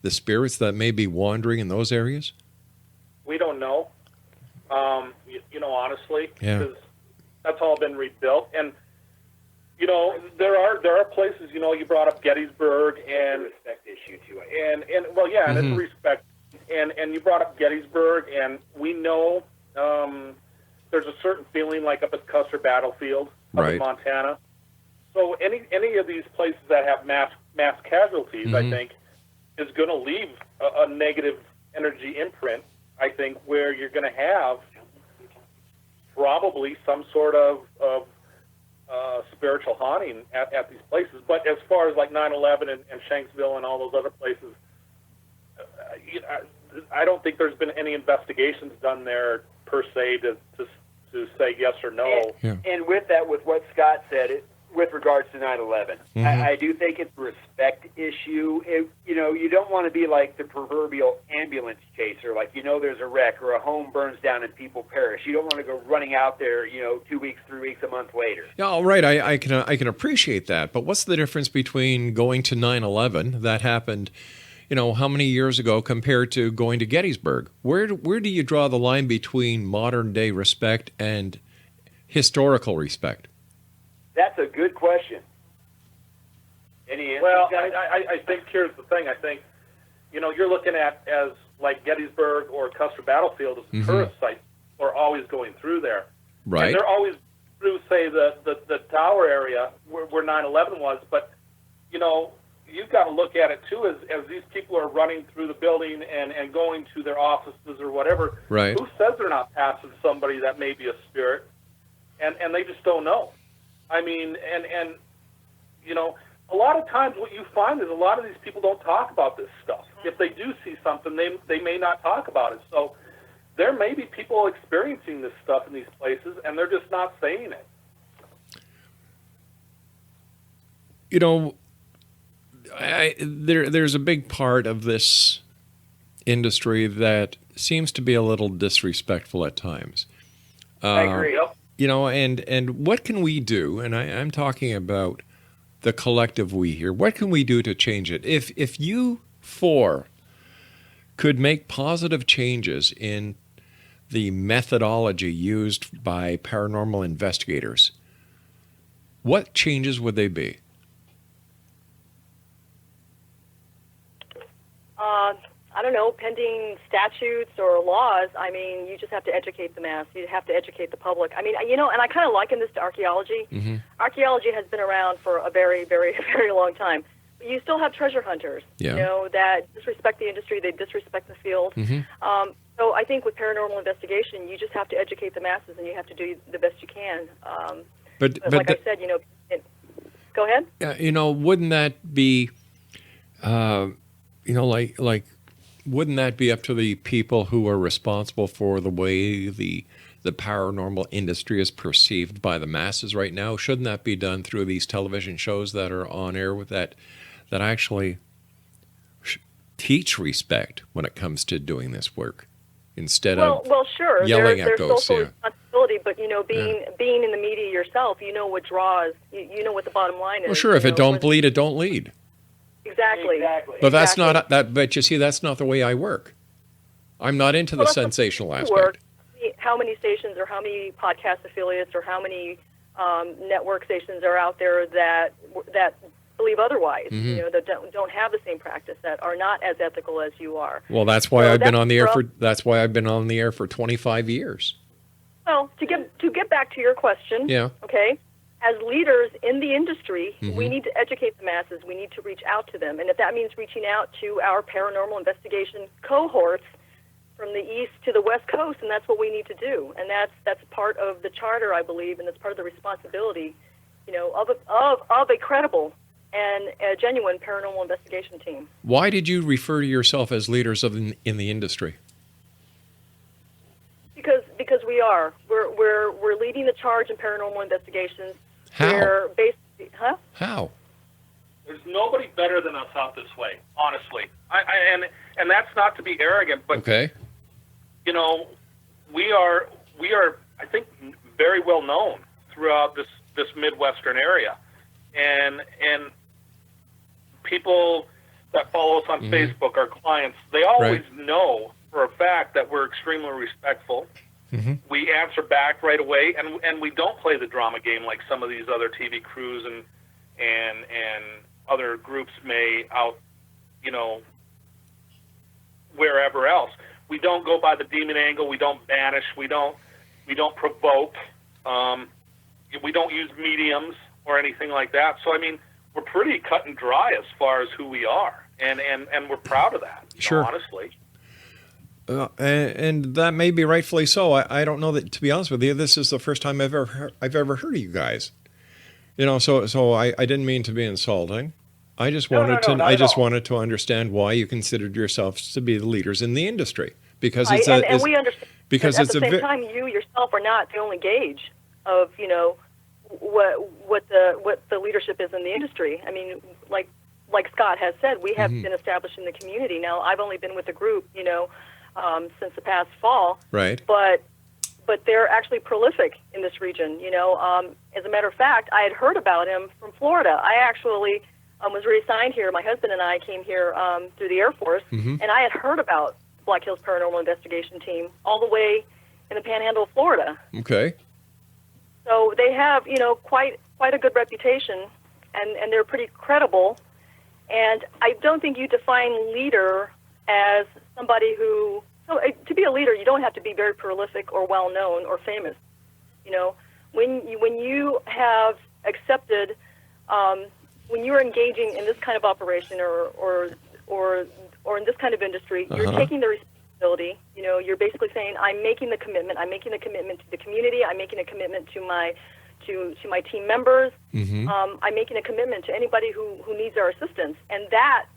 spirits that may be wandering in those areas? We don't know, honestly, because that's all been rebuilt. And, there are places, you brought up Gettysburg and it's a respect issue too. And it's a respect. And you brought up Gettysburg, and we know there's a certain feeling like up at Custer Battlefield up in Montana. So any of these places that have mass casualties, I think, is going to leave a negative energy imprint, I think, where you're going to have probably some sort of spiritual haunting at these places. But as far as like 9/11 and Shanksville and all those other places, I don't think there's been any investigations done there per se to say yes or no. And with that, with what Scott said, with regards to 9/11, I do think it's a respect issue. You don't want to be like the proverbial ambulance chaser, like there's a wreck or a home burns down and people perish. You don't want to go running out there, 2 weeks, 3 weeks, a month later. Yeah, all right. I can appreciate that, but what's the difference between going to 9/11 that happened, how many years ago compared to going to Gettysburg? Where do you draw the line between modern day respect and historical respect? That's a good question. Any answers, Well, guys? I think here's the thing. I think, you're looking at as like Gettysburg or Custer Battlefield as tourist sites are always going through there. Right. And they're always through, say, the tower area where 9/11 was. But, you've got to look at it, too, as these people are running through the building and going to their offices or whatever. Right. Who says they're not passing somebody that may be a spirit? And they just don't know. I mean, and a lot of times what you find is a lot of these people don't talk about this stuff. If they do see something, they may not talk about it. So there may be people experiencing this stuff in these places, and they're just not saying it. There's a big part of this industry that seems to be a little disrespectful at times. I agree. And what can we do? And I'm talking about the collective we here. What can we do to change it? If you four could make positive changes in the methodology used by paranormal investigators, what changes would they be? I don't know, pending statutes or laws, I mean, you just have to educate the mass. You have to educate the public. I mean, you know, and I kind of liken this to archaeology. Mm-hmm. Archaeology has been around for a very, very, very long time. But you still have treasure hunters, Yeah. you know, that disrespect the industry, they disrespect the field. Mm-hmm. So I think with paranormal investigation, you just have to educate the masses, and you have to do the best you can. But like I said, you know, go ahead. you know, wouldn't that be, you know, like, wouldn't that be up to the people who are responsible for the way the paranormal industry is perceived by the masses right now? Shouldn't that be done through these television shows that are on air with that actually teach respect when it comes to doing this work, instead of sure, yelling at there's ghosts? social Yeah. responsibility, but you know, being in the media yourself, you know what draws. You know what the bottom line is. Well, sure. If you it know, don't bleed, it don't lead. Exactly. But that's not that. But you see, that's not the way I work. I'm not into the sensational aspect. How many stations or how many podcast affiliates or how many network stations are out there that believe otherwise? Mm-hmm. You know, that don't have the same practice, that are not as ethical as you are. Well, that's why I've been on the air for. That's why I've been on the air for 25 years. Well, to get back to your question, Yeah. okay, as leaders in the industry, Mm-hmm. we need to educate the masses. We need to reach out to them. And if that means reaching out to our paranormal investigation cohorts from the East to the West Coast, and that's what we need to do. And that's part of the charter, I believe, and it's part of the responsibility, you know, of a credible and a genuine paranormal investigation team. Why did you refer to yourself as leaders in the industry? Because we are. We're leading the charge in paranormal investigations. How? We're basically, How? There's nobody better than us out this way, honestly. And that's not to be arrogant, but Okay. you know, we are I think very well known throughout this Midwestern area, and people that follow us on Facebook, our clients, they always know for a fact that we're extremely respectful. Mm-hmm. We answer back right away, and we don't play the drama game like some of these other TV crews and other groups may out, you know, wherever else. We don't go by the demon angle. We don't banish. We don't provoke. We don't use mediums or anything like that. So I mean, we're pretty cut and dry as far as who we are, and we're proud of that. Sure. Honestly. And that may be rightfully so. I don't know that, to be honest with you, this is the first time I've ever heard of you guys. You know, so I didn't mean to be insulting. I just wanted to understand why you considered yourselves to be the leaders in the industry, because we understand. Because at the same time, you yourself are not the only gauge of, you know, what the leadership is in the industry. I mean, like Scott has said, we have been established in the community. Now, I've only been with the group, you know, since the past fall. Right. But they're actually prolific in this region. You know, as a matter of fact, I had heard about him from Florida. I actually was reassigned here. My husband and I came here through the Air Force, and I had heard about Black Hills Paranormal Investigation Team all the way in the Panhandle of Florida. Okay. So they have, you know, quite a good reputation, and they're pretty credible. And I don't think you define leader as somebody who. So to be a leader, you don't have to be very prolific or well known or famous. You know, when you have accepted, when you're engaging in this kind of operation or in this kind of industry, you're taking the responsibility. You know, you're basically saying, I'm making the commitment. I'm making the commitment to the community. I'm making a commitment to my team members. I'm making a commitment to anybody who needs our assistance, and that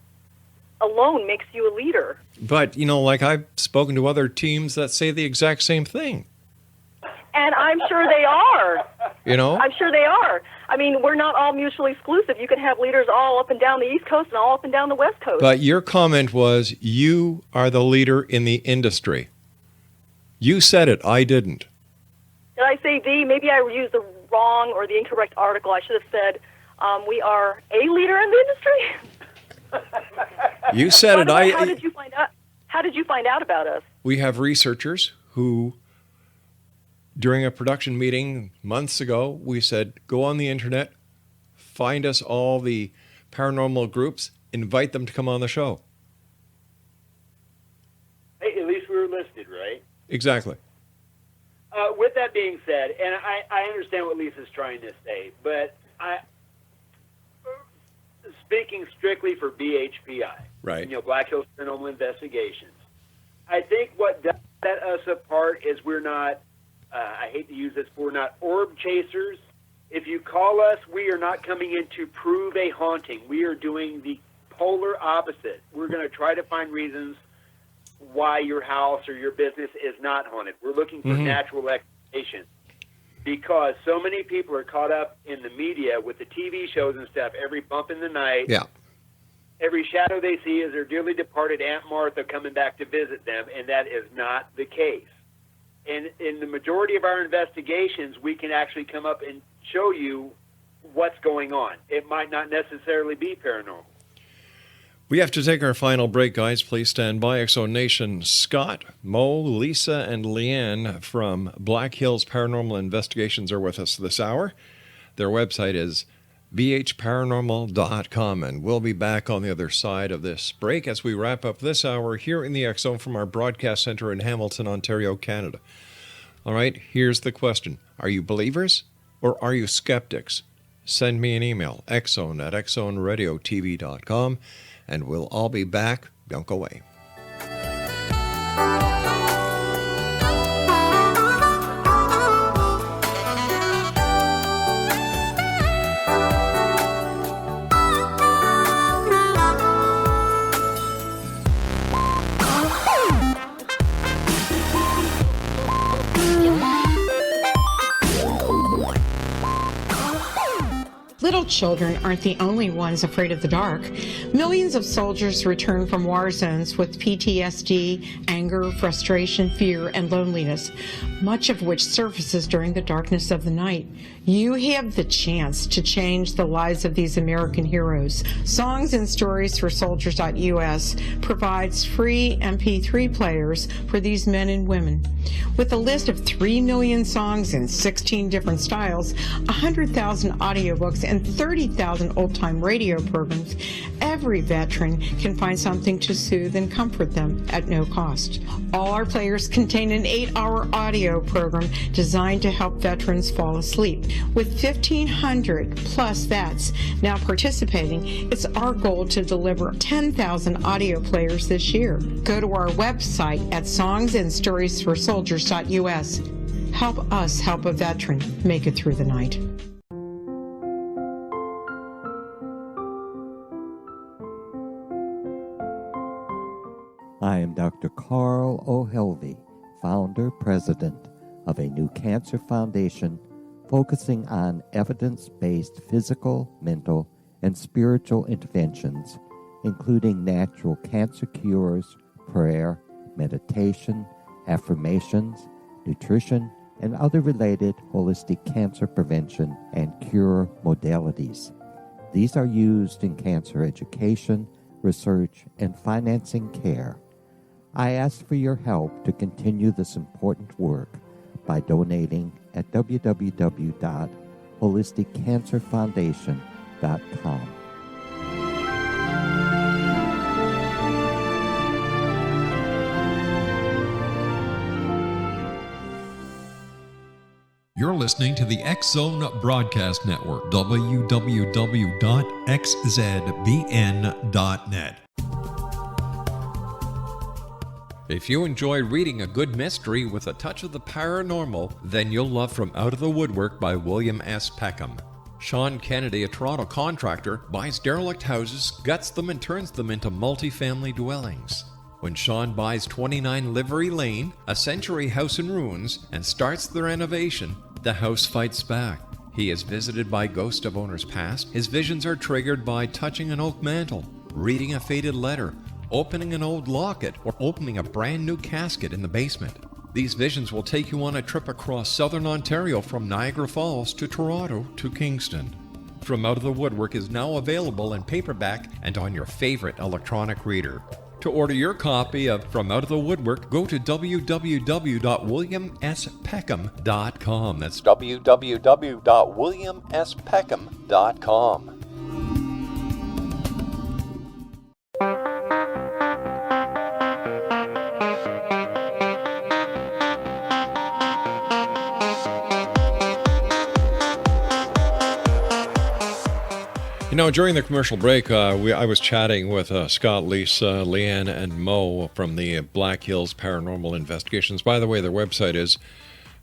alone makes you a leader. But, you know, like I've spoken to other teams that say the exact same thing. And I'm sure they are. You know? I'm sure they are. I mean, we're not all mutually exclusive. You can have leaders all up and down the East Coast and all up and down the West Coast. But your comment was, you are the leader in the industry. You said it. I didn't. Did I say the? Maybe I used the wrong or the incorrect article. I should have said, we are a leader in the industry. You said it. How did you find out? How did you find out about us? We have researchers who, during a production meeting months ago, we said, go on the internet, find us all the paranormal groups, invite them to come on the show. Exactly. With that being said, and I understand what Lisa's trying to say, but speaking strictly for BHPI, right? Black Hills Paranormal Investigations, I think what does set us apart is we're not. I hate to use this, but we're not orb chasers. If you call us, we are not coming in to prove a haunting. We are doing the polar opposite. We're going to try to find reasons why your house or your business is not haunted. We're looking for natural explanations, because so many people are caught up in the media with the TV shows and stuff. Every bump in the night, every shadow they see is their dearly departed Aunt Martha coming back to visit them, and that is not the case. And in the majority of our investigations, we can actually come up and show you what's going on. It might not necessarily be paranormal. We have to take our final break, guys. Please stand by. X-Zone Nation, Scott, Mo, Lisa, and Leanne from Black Hills Paranormal Investigations are with us this hour. Their website is bhparanormal.com, and we'll be back on the other side of this break as we wrap up this hour here in the X-Zone from our broadcast center in Hamilton, Ontario, Canada. All right, here's the question. Are you believers or are you skeptics? Send me an email, xzone@xzoneradiotv.com, and we'll all be back. Don't go away. Little children aren't the only ones afraid of the dark. Millions of soldiers return from war zones with PTSD, anger, frustration, fear, and loneliness, much of which surfaces during the darkness of the night. You have the chance to change the lives of these American heroes. Songs and Stories for Soldiers.us provides free MP3 players for these men and women. With a list of 3 million songs in 16 different styles, 100,000 audiobooks, and 30,000 old-time radio programs, every veteran can find something to soothe and comfort them at no cost. All our players contain an 8-hour audio program designed to help veterans fall asleep. With 1,500 plus vets now participating, it's our goal to deliver 10,000 audio players this year. Go to our website at songsandstoriesforsoldiers.us. Help us help a veteran make it through the night. I am Dr. Carl O'Helvey, founder, president of a new cancer foundation focusing on evidence-based physical, mental, and spiritual interventions, including natural cancer cures, prayer, meditation, affirmations, nutrition, and other related holistic cancer prevention and cure modalities. These are used in cancer education, research, and financing care. I ask for your help to continue this important work by donating at www.holisticcancerfoundation.com. You're listening to the X-Zone Broadcast Network, www.xzbn.net. If you enjoy reading a good mystery with a touch of the paranormal, then you'll love From Out of the Woodwork by William S. Peckham. Sean Kennedy, a Toronto contractor, buys derelict houses, guts them, and turns them into multi-family dwellings. When Sean buys 29 Livery Lane, a century house in ruins, and starts the renovation, the house fights back. He is visited by ghosts of owners past. His visions are triggered by touching an oak mantle, reading a faded letter, opening an old locket, or opening a brand new casket in the basement. These visions will take you on a trip across southern Ontario from Niagara Falls to Toronto to Kingston. From Out of the Woodwork is now available in paperback and on your favorite electronic reader. To order your copy of From Out of the Woodwork, go to www.williamspeckham.com. That's www.williamspeckham.com. You know, during the commercial break, I was chatting with Scott, Lisa, Leanne, and Mo from the Black Hills Paranormal Investigations. By the way, their website is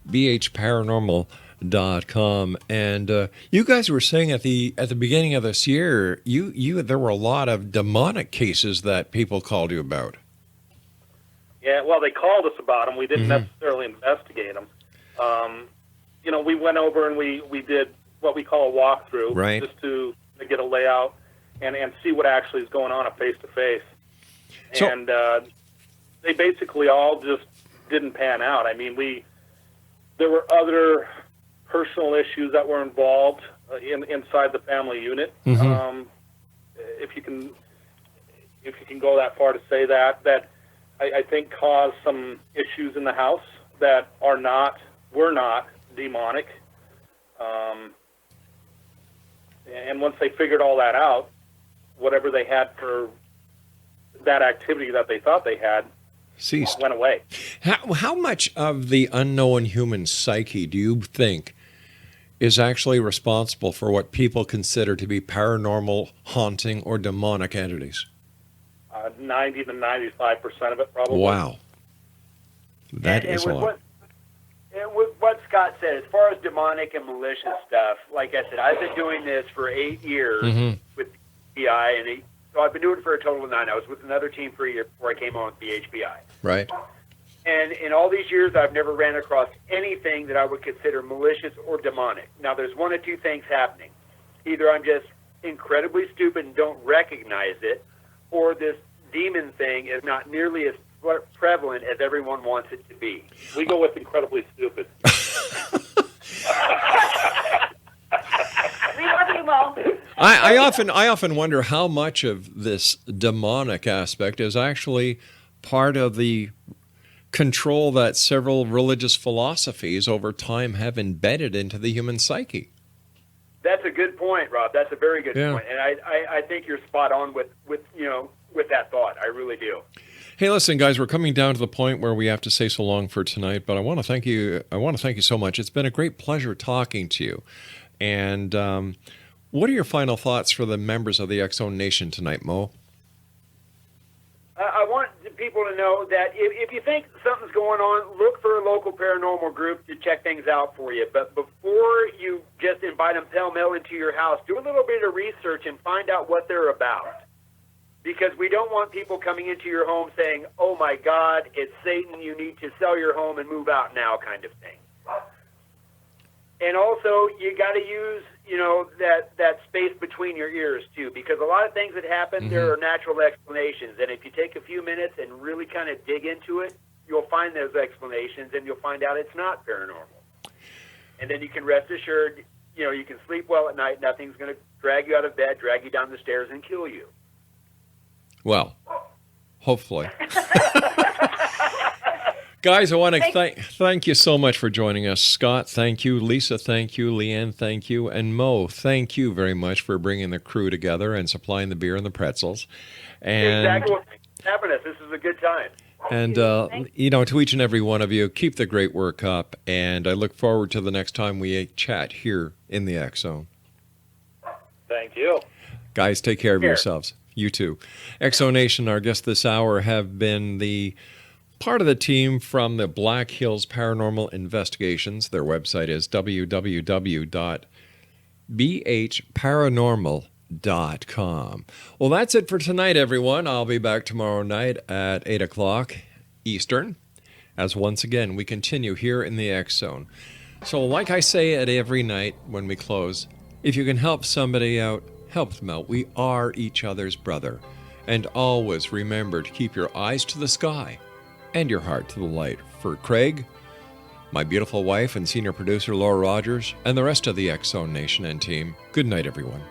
bhparanormal.com. And you guys were saying at the beginning of this year, there were a lot of demonic cases that people called you about. Yeah, well, they called us about them. We didn't necessarily investigate them. You know, we went over and we did what we call a walkthrough, right, just to get a layout and see what actually is going on face-to-face. And they basically all just didn't pan out. I mean, there were other personal issues that were involved inside the family unit. If you can go that far to say that I think caused some issues in the house that were not demonic. And once they figured all that out, whatever they had for that activity that they thought they had ceased, went away. How much of the unknown human psyche do you think is actually responsible for what people consider to be paranormal, haunting, or demonic entities? 90 to 95% of it, probably. Wow. That is a lot. And with what Scott said, as far as demonic and malicious stuff, like I said, I've been doing this for 8 years with BHPI, and so I've been doing it for a total of 9. I was with another team for a year before I came on with BHPI. Right. And in all these years, I've never ran across anything that I would consider malicious or demonic. Now, there's one of two things happening. Either I'm just incredibly stupid and don't recognize it, or this demon thing is not nearly as prevalent as everyone wants it to be. We go with incredibly stupid. We love you, Mo. I often wonder how much of this demonic aspect is actually part of the control that several religious philosophies over time have embedded into the human psyche. That's a good point, Rob. That's a very good point. And I think you're spot on with that thought. I really do. Hey, listen, guys, we're coming down to the point where we have to say so long for tonight, but I want to thank you. I want to thank you so much. It's been a great pleasure talking to you. And what are your final thoughts for the members of the X-Zone Nation tonight, Mo? I want people to know that if you think something's going on, look for a local paranormal group to check things out for you. But before you just invite them pell-mell into your house, do a little bit of research and find out what they're about. Because we don't want people coming into your home saying, oh, my God, it's Satan, you need to sell your home and move out now kind of thing. And also, you got to use, that space between your ears, too, because a lot of things that happen, there are natural explanations. And if you take a few minutes and really kind of dig into it, you'll find those explanations, and you'll find out it's not paranormal. And then you can rest assured, you can sleep well at night. Nothing's going to drag you out of bed, drag you down the stairs, and kill you. Well, hopefully. Guys, I want to thank you so much for joining us. Scott, thank you. Lisa, thank you. Leanne, thank you. And Mo, thank you very much for bringing the crew together and supplying the beer and the pretzels. And exactly what's happening. This is a good time. And, to each and every one of you, keep the great work up. And I look forward to the next time we chat here in the X-Zone. Thank you. Guys, take care of yourselves. You too. X-Zone Nation, our guests this hour have been the part of the team from the Black Hills Paranormal Investigations. Their website is www.bhparanormal.com. Well, that's it for tonight, everyone. I'll be back tomorrow night at 8 o'clock Eastern, as once again we continue here in the X-Zone. So like I say at every night when we close, if you can help somebody out, help them out. We are each other's brother. And always remember to keep your eyes to the sky and your heart to the light. For Craig, my beautiful wife and senior producer Laura Rogers, and the rest of the X-Zone Nation and team, good night, everyone.